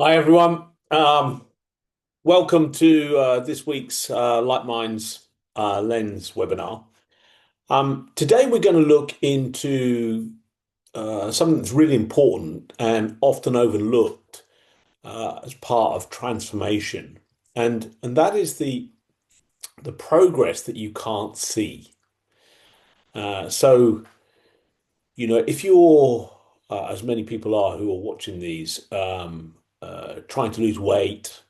Hi, everyone. Welcome to this week's LightMinds Lens webinar. Today, we're going to look into something that's really important and often overlooked as part of transformation, and that is the progress that you can't see. So, if you're, as many people are who are watching these, trying to lose weight,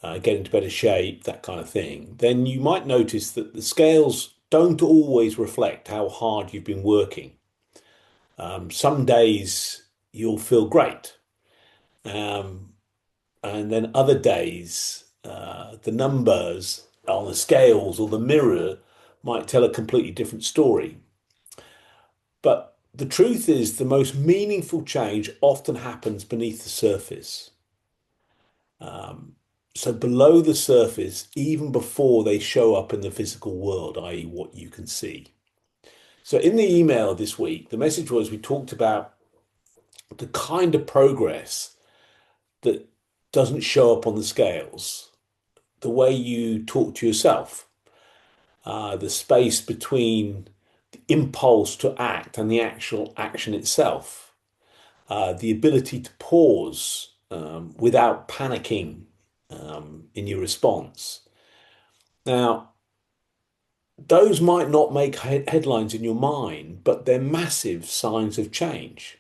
get into better shape, that kind of thing, then you might notice that the scales don't always reflect how hard you've been working. Some days you'll feel great, um, and then other days the numbers on the scales or the mirror might tell a completely different story. But the truth is, the most meaningful change often happens beneath the surface. Um, so below the surface, even before they show up in the physical world, i.e., what you can see. So in the email this week, the message was we talked about the kind of progress that doesn't show up on the scales, the way you talk to yourself, the space between the impulse to act and the actual action itself, the ability to pause without panicking in your response. Now, those might not make headlines in your mind, but they're massive signs of change.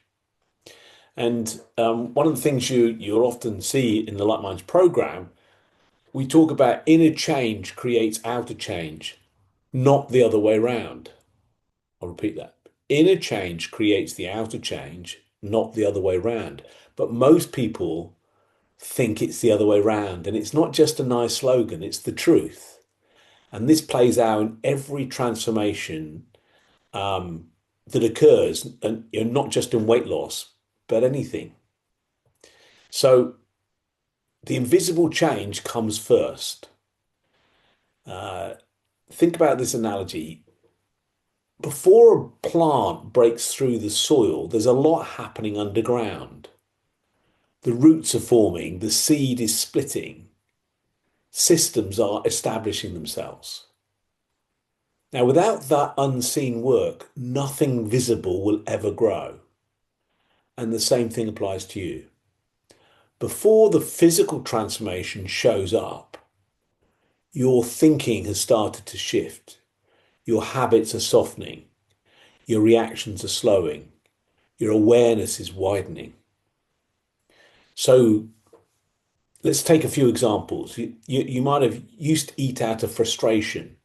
And one of the things you'll often see in the Light Minds program, we talk about inner change creates outer change, not the other way around. I'll repeat that. Inner change creates the outer change, not the other way around. But most people think it's the other way around, and it's not just a nice slogan, it's the truth. And this plays out in every transformation that occurs, and not just in weight loss, but anything. So the invisible change comes first. Uh, think about this analogy. Before a plant breaks through the soil, there's a lot happening underground. The roots are forming, the seed is splitting, systems are establishing themselves. Now, without that unseen work, nothing visible will ever grow. And the same thing applies to you. Before the physical transformation shows up, your thinking has started to shift. Your habits are softening. Your reactions are slowing. Your awareness is widening. So let's take a few examples. You might have used to eat out of frustration.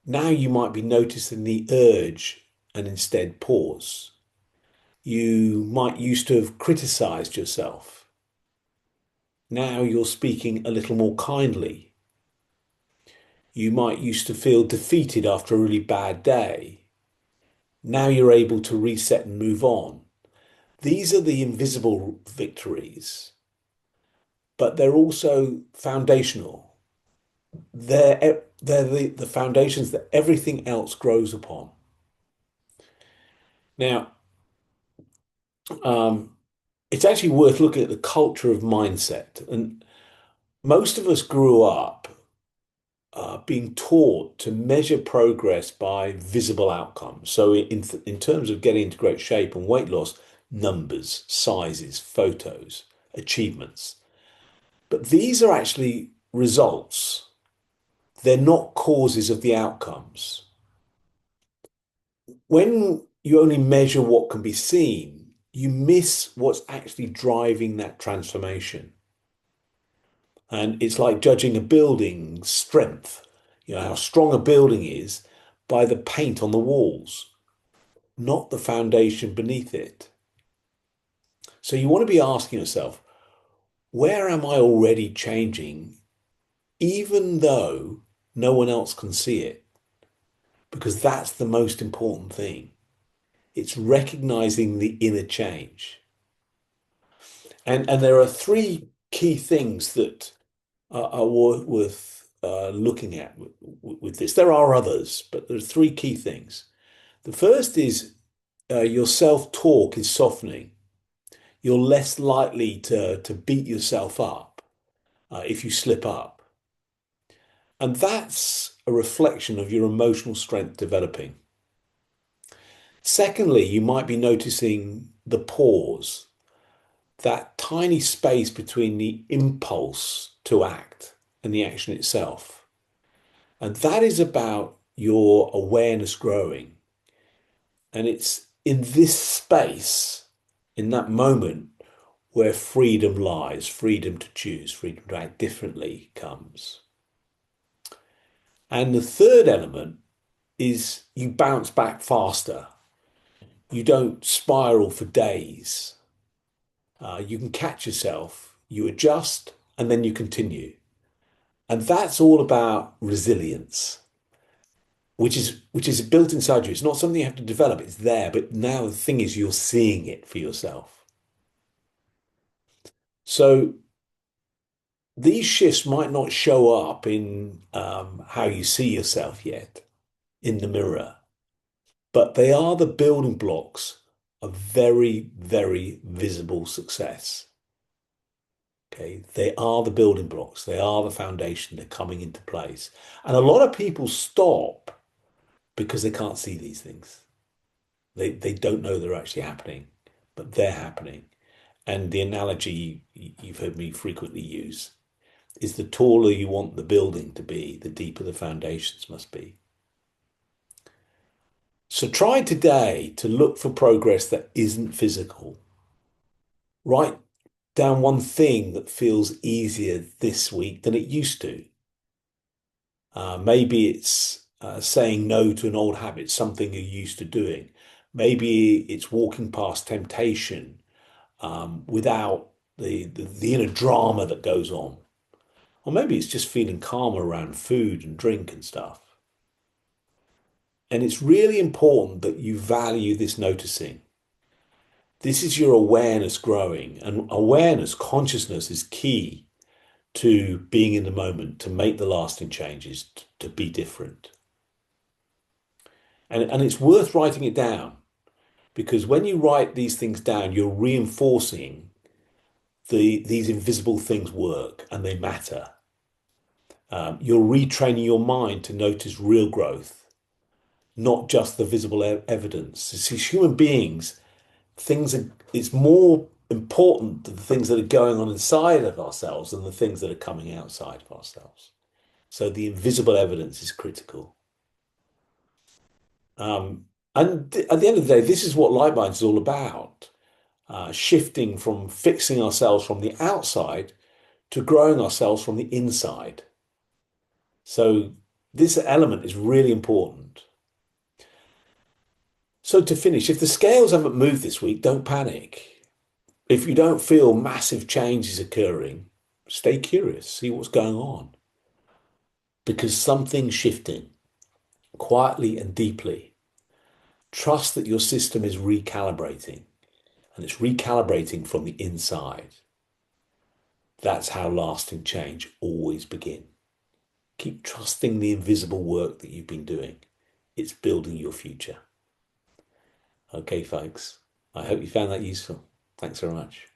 Now you might be noticing the urge and instead pause. You might used to have criticized yourself. Now you're speaking a little more kindly. You might used to feel defeated after a really bad day. Now you're able to reset and move on. These are the invisible victories, but they're also foundational. They're the foundations that everything else grows upon. Now, um, it's actually worth looking at the culture of mindset. And most of us grew up being taught to measure progress by visible outcomes. So, in terms of getting into great shape and weight loss, numbers, sizes, photos, achievements. But these are actually results. They're not causes of the outcomes. When you only measure what can be seen, you miss what's actually driving that transformation. And it's like judging a building's strength, how strong a building is by the paint on the walls, not the foundation beneath it. So you want to be asking yourself, where am I already changing, even though no one else can see it? Because that's the most important thing. It's recognizing the inner change. And there are three key things that are worth looking at with this. There are others, but there are three key things. The first is your self-talk is softening. you're less likely to beat yourself up if you slip up. And that's a reflection of your emotional strength developing. Secondly, you might be noticing the pause, that tiny space between the impulse to act and the action itself. And that is about your awareness growing. And it's in this space, in that moment, where freedom lies, freedom to choose, freedom to act differently comes. And the third element is you bounce back faster. You don't spiral for days. You can catch yourself, you adjust, and then you continue. And that's all about resilience, which is built inside you. It's not something you have to develop, it's there. But now the thing is you're seeing it for yourself. So these shifts might not show up in how you see yourself yet in the mirror, but they are the building blocks of very, very visible success. Okay, they are the building blocks. They are the foundation. They're coming into place. And a lot of people stop because they can't see these things. They don't know they're actually happening, but they're happening. And the analogy you've heard me frequently use is the taller you want the building to be, the deeper the foundations must be. So try today to look for progress that isn't physical. Write down one thing that feels easier this week than it used to. Maybe it's saying no to an old habit, something you're used to doing. Maybe it's walking past temptation without the inner drama that goes on. Or maybe it's just feeling calmer around food and drink and stuff. And it's really important that you value this noticing. This is your awareness growing, and awareness, consciousness is key to being in the moment, to make the lasting changes, to be different. And it's worth writing it down because when you write these things down, you're reinforcing these invisible things work and they matter. You're retraining your mind to notice real growth, not just the visible evidence. See, as human beings, it's more important to the things that are going on inside of ourselves than the things that are coming outside of ourselves. So the invisible evidence is critical. And at the end of the day, this is what LightMinds is all about. Shifting from fixing ourselves from the outside to growing ourselves from the inside. So this element is really important. So to finish, if the scales haven't moved this week, don't panic. If you don't feel massive changes occurring, stay curious, see what's going on. Because something's shifting quietly and deeply. Trust that your system is recalibrating, and it's recalibrating from the inside. That's how lasting change always begins. Keep trusting the invisible work that you've been doing. It's building your future. Okay, folks, I hope you found that useful. Thanks very much.